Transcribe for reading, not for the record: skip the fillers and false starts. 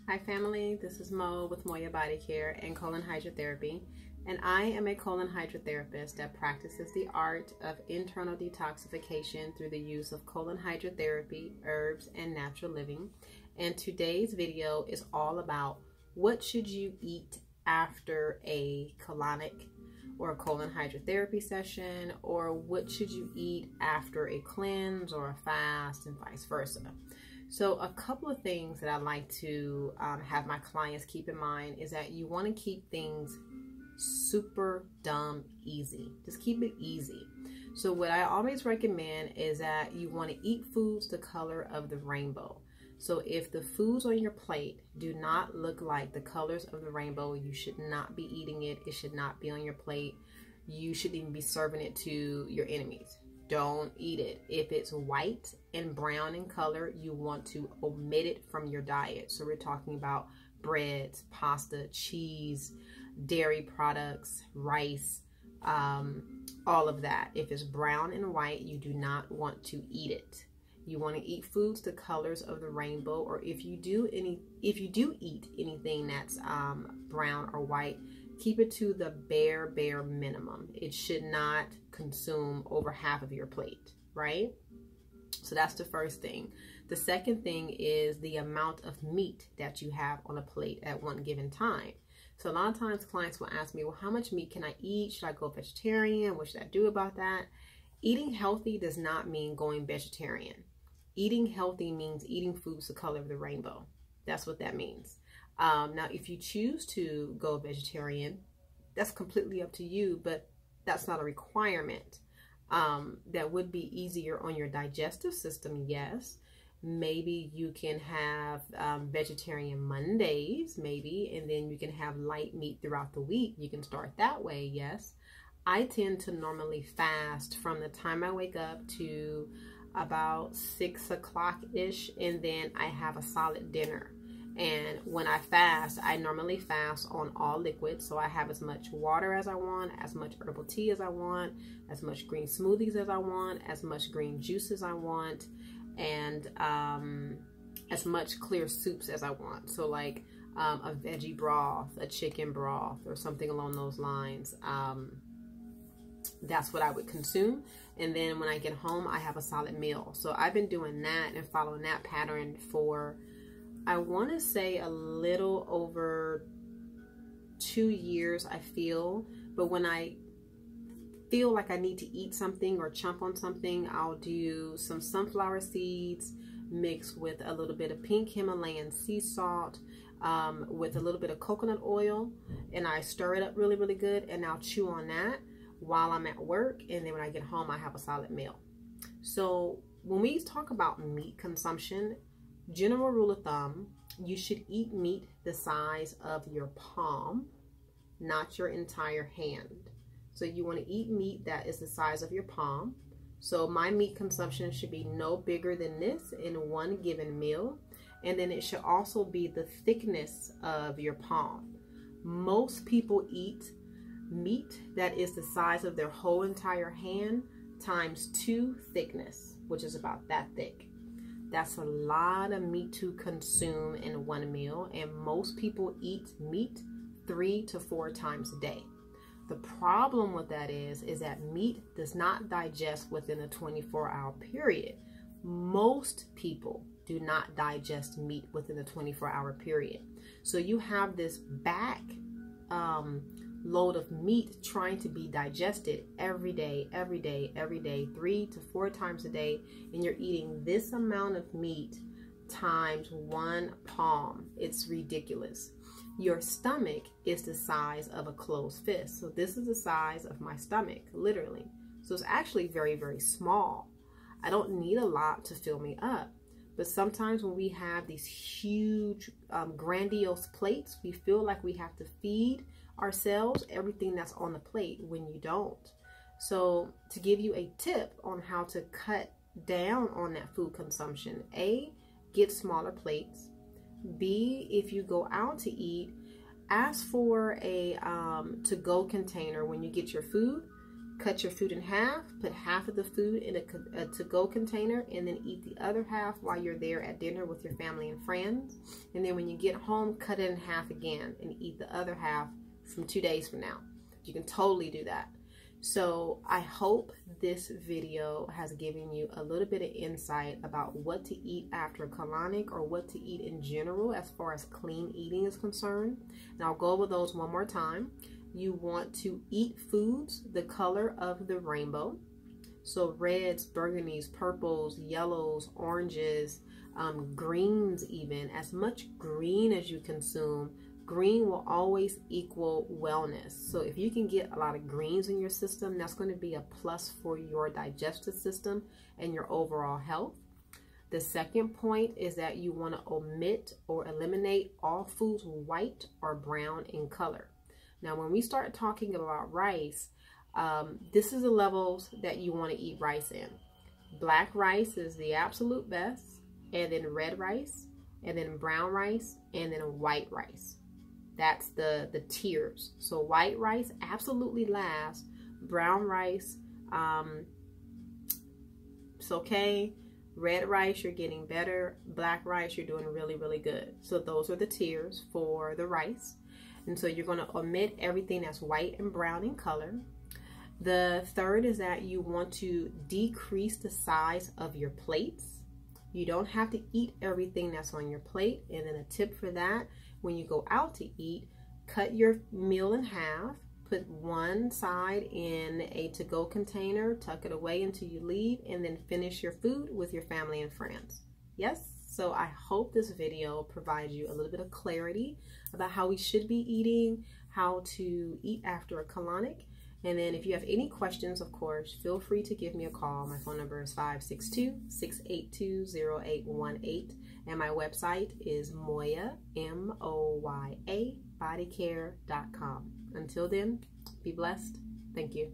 Hi family, this is Mo with Moya Body Care and Colon Hydrotherapy, and I am a colon hydrotherapist that practices the art of internal detoxification through the use of colon hydrotherapy, herbs, and natural living. And today's video is all about what should you eat after a colonic or a colon hydrotherapy session, or what should you eat after a cleanse or a fast, and vice versa. So a couple of things that I like to have my clients keep in mind is that you want to keep things super dumb easy. Just keep it easy. So what I always recommend is that you want to eat foods the color of the rainbow. So if the foods on your plate do not look like the colors of the rainbow, you should not be eating it. It should not be on your plate. You shouldn't even be serving it to your enemies. Don't eat it. If it's white and brown in color, you want to omit it from your diet. So we're talking about breads, pasta, cheese, dairy products, rice, all of that. If it's brown and white, you do not want to eat it. You want to eat foods the colors of the rainbow, or if you do eat anything that's brown or white, keep it to the bare minimum. It should not consume over half of your plate, right? So that's the first thing. The second thing is the amount of meat that you have on a plate at one given time. So a lot of times clients will ask me, well, how much meat can I eat? Should I go vegetarian? What should I do about that? Eating healthy does not mean going vegetarian. Eating healthy means eating foods the color of the rainbow. That's what that means. Now, if you choose to go vegetarian, that's completely up to you, but that's not a requirement. That would be easier on your digestive system, yes. Maybe you can have vegetarian Mondays, maybe, and then you can have light meat throughout the week. You can start that way, yes. I tend to normally fast from the time I wake up to about 6 o'clock-ish, and then I have a solid dinner. And when I fast, I normally fast on all liquids. So I have as much water as I want, as much herbal tea as I want, as much green smoothies as I want, as much green juice as I want, and as much clear soups as I want. So like a veggie broth, a chicken broth, or something along those lines. That's what I would consume. And then when I get home, I have a solid meal. So I've been doing that and following that pattern for, I want to say, a little over 2 years, I feel. But when I feel like I need to eat something or chomp on something, I'll do some sunflower seeds mixed with a little bit of pink Himalayan sea salt, with a little bit of coconut oil, and I stir it up really good, and I'll chew on that while I'm at work, and then when I get home, I have a solid meal. So when we talk about meat consumption, general rule of thumb, you should eat meat the size of your palm, not your entire hand. So you want to eat meat that is the size of your palm. So my meat consumption should be no bigger than this in one given meal. And then it should also be the thickness of your palm. Most people eat meat that is the size of their whole entire hand times 2 thickness, which is about that thick. That's a lot of meat to consume in one meal, and most people eat meat 3 to 4 times a day. The problem with that is that meat does not digest within a 24-hour period. Most people do not digest meat within a 24-hour period. So you have this back load of meat trying to be digested every day, 3 to 4 times a day, and you're eating this amount of meat times 1 palm. It's ridiculous. Your stomach is the size of a closed fist. So this is the size of my stomach, literally. So it's actually very small. I don't need a lot to fill me up. But sometimes when we have these huge, grandiose plates, we feel like we have to feed ourselves everything that's on the plate when you don't. So to give you a tip on how to cut down on that food consumption, A, get smaller plates. B, if you go out to eat, ask for a to-go container when you get your food. Cut your food in half, put half of the food in a to-go container, and then eat the other half while you're there at dinner with your family and friends. And then when you get home, cut it in half again and eat the other half from 2 days from now. You can totally do that. So I hope this video has given you a little bit of insight about what to eat after colonic, or what to eat in general as far as clean eating is concerned. And I'll go over those one more time. You want to eat foods the color of the rainbow. So reds, burgundies, purples, yellows, oranges, greens even. As much green as you consume, green will always equal wellness. So if you can get a lot of greens in your system, that's going to be a plus for your digestive system and your overall health. The second point is that you want to omit or eliminate all foods white or brown in color. Now, when we start talking about rice, this is the levels that you want to eat rice in. Black rice is the absolute best, and then red rice, and then brown rice, and then white rice. That's the tiers. So white rice absolutely last. Brown rice, it's okay. Red rice, you're getting better. Black rice, you're doing really, really good. So those are the tiers for the rice. And so you're going to omit everything that's white and brown in color. The third is that you want to decrease the size of your plates. You don't have to eat everything that's on your plate. And then a tip for that, when you go out to eat, cut your meal in half. Put one side in a to-go container, tuck it away until you leave, and then finish your food with your family and friends. Yes? So I hope this video provides you a little bit of clarity about how we should be eating, how to eat after a colonic. And then if you have any questions, of course, feel free to give me a call. My phone number is 562-682-0818. And my website is Moya, M-O-Y-A, bodycare.com. Until then, be blessed. Thank you.